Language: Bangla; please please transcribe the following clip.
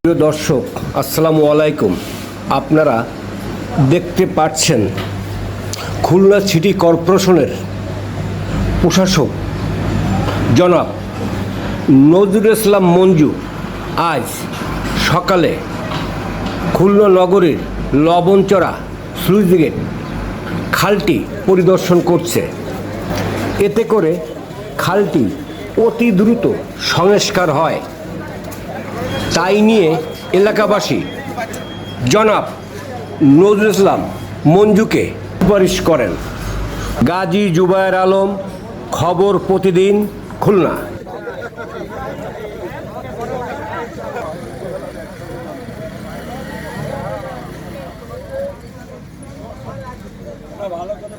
প্রিয় দর্শক, আসসালামু আলাইকুম। আপনারা দেখতে পাচ্ছেন খুলনা সিটি কর্পোরেশনের প্রশাসক জনাব নজরুল ইসলাম মঞ্জু আজ সকালে খুলনা নগরীর লবণচড়া স্লুইস গেট খালটি পরিদর্শন করছে। এতে করে খালটি অতি দ্রুত সংস্কার হয়, তাই নিয়ে এলাকাবাসী জনাব নজরুল ইসলাম মঞ্জুকে সুপারিশ করেন। গাজী জুবায়ের আলম, খবর প্রতিদিন, খুলনা। ভালো করে